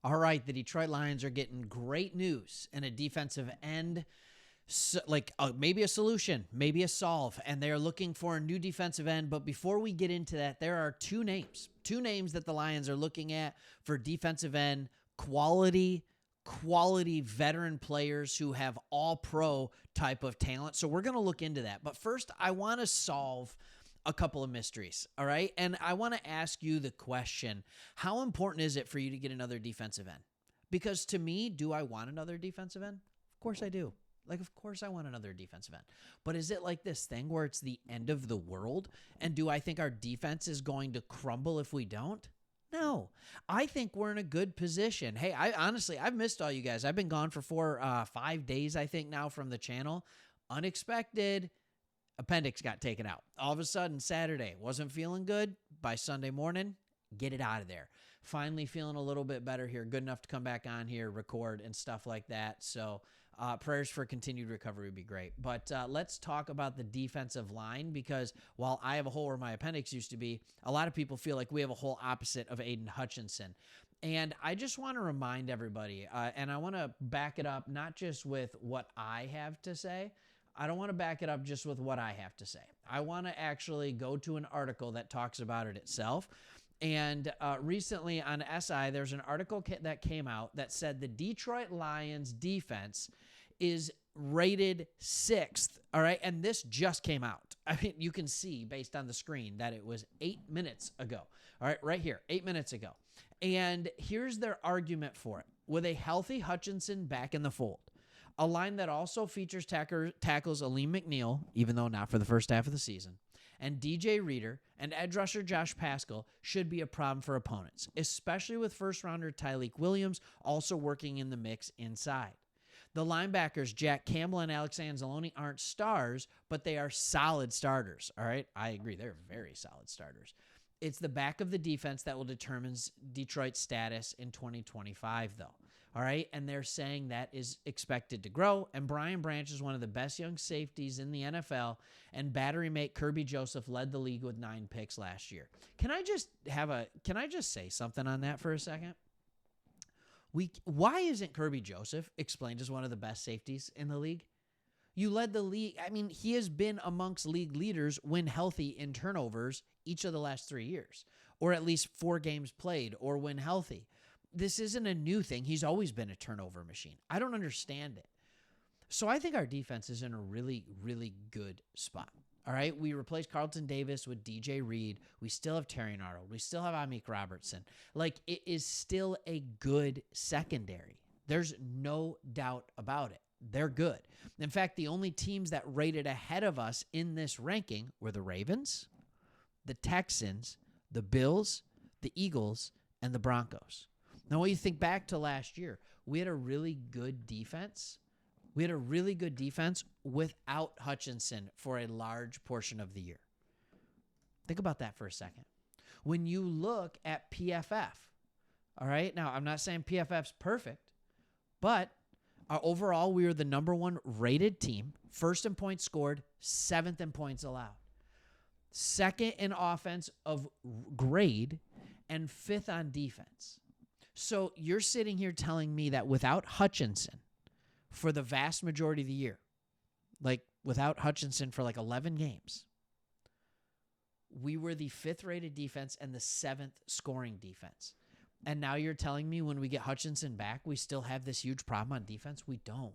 All right, the Detroit Lions are getting great news and a defensive end, maybe a solution, maybe a solve, and they're looking for a new defensive end. But before we get into that, there are two names that the Lions are looking at for defensive end quality veteran players who have all-pro type of talent. So we're going to look into that. But first, I want to solve a couple of mysteries, all right? And I want to ask you the question, how important is it for you to get another defensive end? Because to me, do I want another defensive end? Of course I do. Of course I want another defensive end. But is it like this thing where it's the end of the world? And do I think our defense is going to crumble if we don't? No. I think we're in a good position. Hey, I've missed all you guys. I've been gone for 5 days, I think, now from the channel. Unexpected. Appendix got taken out. All of a sudden, Saturday, wasn't feeling good. By Sunday morning, get it out of there. Finally feeling a little bit better here. Good enough to come back on here, record, and stuff like that. So prayers for continued recovery would be great. But let's talk about the defensive line, because while I have a hole where my appendix used to be, a lot of people feel like we have a hole opposite of Aiden Hutchinson. And I just want to remind everybody, and I want to back it up not just with what I have to say. I don't want to back it up just with what I have to say. I want to actually go to an article that talks about it itself. And recently on SI, there's an article that came out that said the Detroit Lions defense is rated 6th. All right. And this just came out. I mean, you can see based on the screen that it was 8 minutes ago. All right. Right here, 8 minutes ago. And here's their argument for it. With a healthy Hutchinson back in the fold, a line that also features tackles Aleem McNeil, even though not for the first half of the season, and DJ Reader and edge rusher Josh Paschal should be a problem for opponents, especially with first-rounder Tyleik Williams also working in the mix inside. The linebackers Jack Campbell and Alex Anzalone aren't stars, but they are solid starters. All right, I agree. They're very solid starters. It's the back of the defense that will determine Detroit's status in 2025, though. All right, and they're saying that is expected to grow, and Brian Branch is one of the best young safeties in the NFL, and battery mate Kirby Joseph led the league with 9 picks last year. Can I just say something on that for a second? Why isn't Kirby Joseph explained as one of the best safeties in the league? You led the league. I mean, he has been amongst league leaders when healthy in turnovers each of the last 3 years, or at least 4 games played, or when healthy. This isn't a new thing. He's always been a turnover machine. I don't understand it. So I think our defense is in a really, really good spot. All right, we replaced Carlton Davis with DJ Reed. We still have Terry Arnold. We still have Amik Robertson. It is still a good secondary. There's no doubt about it. They're good. In fact, the only teams that rated ahead of us in this ranking were the Ravens, the Texans, the Bills, the Eagles, and the Broncos. Now, when you think back to last year, we had a really good defense. We had a really good defense without Hutchinson for a large portion of the year. Think about that for a second. When you look at PFF, all right, now I'm not saying PFF's perfect, but overall we were the number 1 rated team, first in points scored, 7th in points allowed, 2nd in offense of grade, and 5th on defense. So you're sitting here telling me that without Hutchinson for the vast majority of the year, without Hutchinson for 11 games, we were the 5th rated defense and the 7th scoring defense. And now you're telling me when we get Hutchinson back, we still have this huge problem on defense? We don't.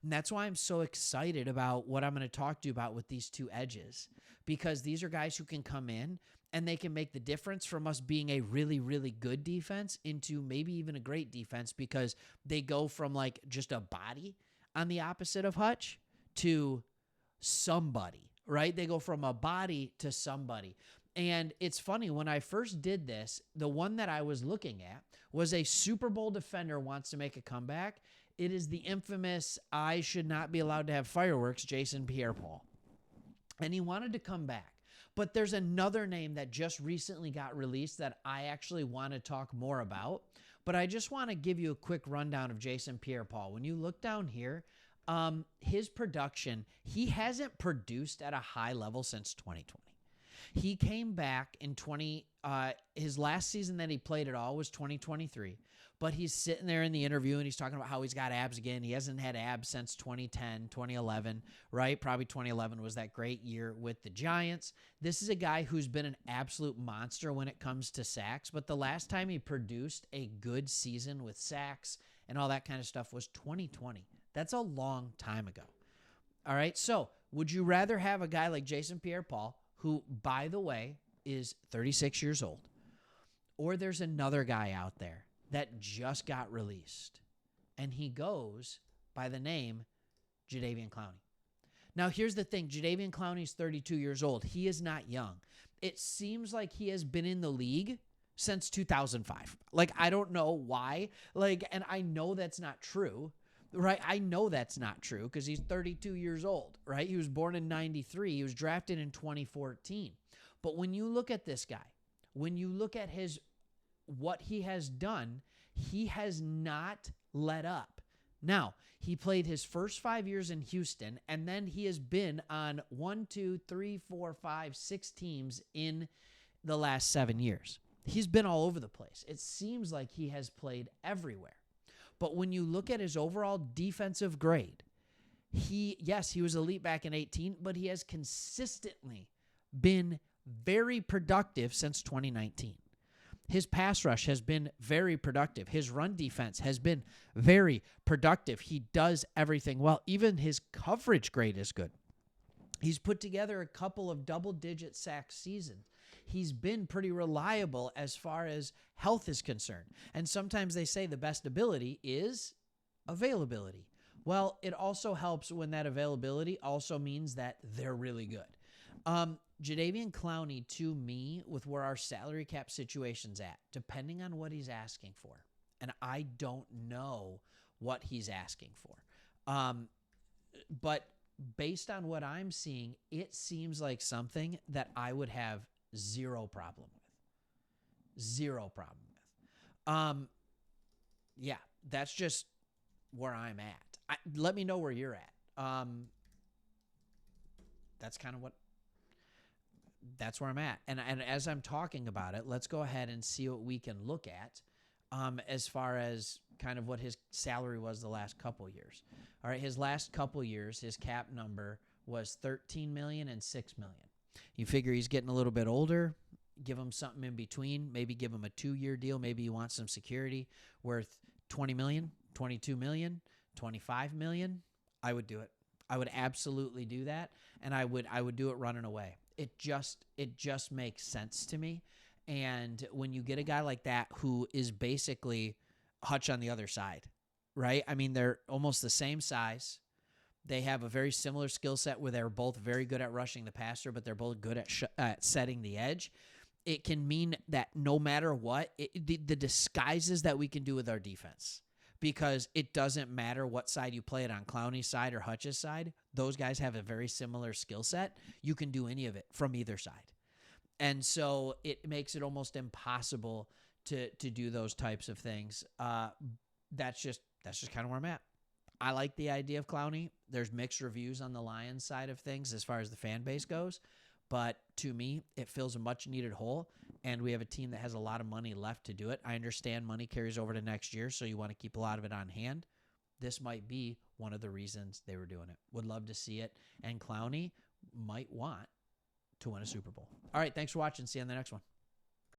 And that's why I'm so excited about what I'm going to talk to you about with these 2 edges, because these are guys who can come in and they can make the difference from us being a really, really good defense into maybe even a great defense, because they go from just a body on the opposite of Hutch to somebody, right? They go from a body to somebody. And it's funny, when I first did this, the one that I was looking at was a Super Bowl defender wants to make a comeback. It is the infamous I should not be allowed to have fireworks, Jason Pierre-Paul. And he wanted to come back. But there's another name that just recently got released that I actually want to talk more about. But I just want to give you a quick rundown of Jason Pierre-Paul. When you look down here, his production, he hasn't produced at a high level since 2020. He came back in his last season that he played at all was 2023. But he's sitting there in the interview and he's talking about how he's got abs again. He hasn't had abs since 2010, 2011, right? Probably 2011 was that great year with the Giants. This is a guy who's been an absolute monster when it comes to sacks, but the last time he produced a good season with sacks and all that kind of stuff was 2020. That's a long time ago. All right, so would you rather have a guy like Jason Pierre-Paul, who, by the way, is 36 years old, or there's another guy out there that just got released, and he goes by the name Javian Clowney? Now, here's the thing. Javian Clowney is 32 years old. He is not young. It seems like he has been in the league since 2005. Like, I don't know why. Like, and I know that's not true, right? I know that's not true because he's 32 years old, right? He was born in 93. He was drafted in 2014. But when you look at this guy, when you look at what he has done, he has not let up. Now, he played his first 5 years in Houston, and then he has been on 6 teams in the last 7 years. He's been all over the place. It seems like he has played everywhere. But when you look at his overall defensive grade, he was elite back in 18, but he has consistently been very productive since 2019. His pass rush has been very productive. His run defense has been very productive. He does everything well. Even his coverage grade is good. He's put together a couple of double-digit sack seasons. He's been pretty reliable as far as health is concerned. And sometimes they say the best ability is availability. Well, it also helps when that availability also means that they're really good. Javian Clowney, to me, with where our salary cap situation's at, depending on what he's asking for, and I don't know what he's asking for, but based on what I'm seeing, it seems like something that I would have zero problem with. Zero problem with. Yeah, that's just where I'm at. Let me know where you're at. That's kind of that's where I'm at. And as I'm talking about it, let's go ahead and see what we can look at as far as kind of what his salary was the last couple years. All right, his last couple years, his cap number was $13 million and $6 million. You figure he's getting a little bit older, give him something in between, maybe give him a 2-year deal, maybe he wants some security worth $20 million, $22 million, $25 million. I would do it. I would absolutely do that, and I would do it running away. It just makes sense to me. And when you get a guy like that who is basically Hutch on the other side, right? I mean, they're almost the same size. They have a very similar skill set where they're both very good at rushing the passer, but they're both good at setting the edge. It can mean that no matter what, the disguises that we can do with our defense, because it doesn't matter what side you play it on, Clowney's side or Hutch's side. Those guys have a very similar skill set. You can do any of it from either side. And so it makes it almost impossible to do those types of things. That's just kind of where I'm at. I like the idea of Clowney. There's mixed reviews on the Lions side of things as far as the fan base goes. But to me, it fills a much-needed hole, and we have a team that has a lot of money left to do it. I understand money carries over to next year, so you want to keep a lot of it on hand. This might be one of the reasons they were doing it. Would love to see it, and Clowney might want to win a Super Bowl. All right, thanks for watching. See you on the next one.